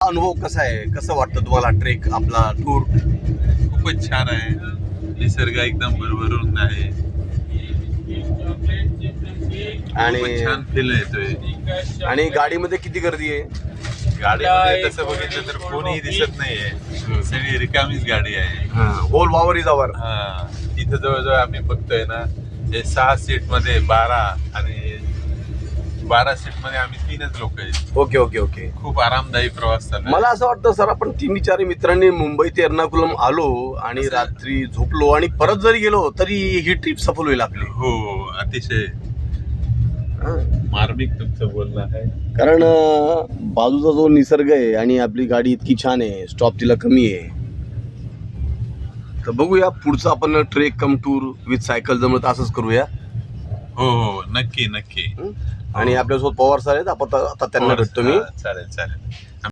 अनुभव कसा आहे, कसं वाटतं तुम्हाला ट्रेक आपला टूर? खूपच छान आहे, निसर्ग एकदम भरभरून आहे आणि खूपच छान फील येतोय. आणि गाडीमध्ये किती गर्दी आहे? गाडीमध्ये तसं बघितलं तर कोणीही दिसत नाहीये, सगळी रिकामीच गाडी आहे. होल वावर इज आवर. हा, इथं जवळजवळ आम्ही बघतोय ना, हे 6 सीट मध्ये 12 आणि 12 सीट मध्ये आम्ही 3च लोक आहेत. Okay okay okay. खूप आरामदायी प्रवास चालला. मला असं वाटतं सर, आपण 3-4 मित्रांनी मुंबई ते एर्नाकुलम आलो आणि रात्री झोपलो आणि परत जरी गेलो तरी ही ट्रिप सफल होईल आपली. हो, अतिशय मार्मिक तुमचं बोलणं आहे. कारण बाजूचा जो निसर्ग आहे आणि आपली गाडी इतकी छान आहे, स्टॉप तिला कमी आहे. तर बघूया पुढचं आपण trek cum tour with cycle जमत असंच करूया. हो हो, नक्की नक्की. आणि आपल्यासोबत पवार सर आहेत, आपण आता त्यांना भेटतो मी. चालेल चालेल.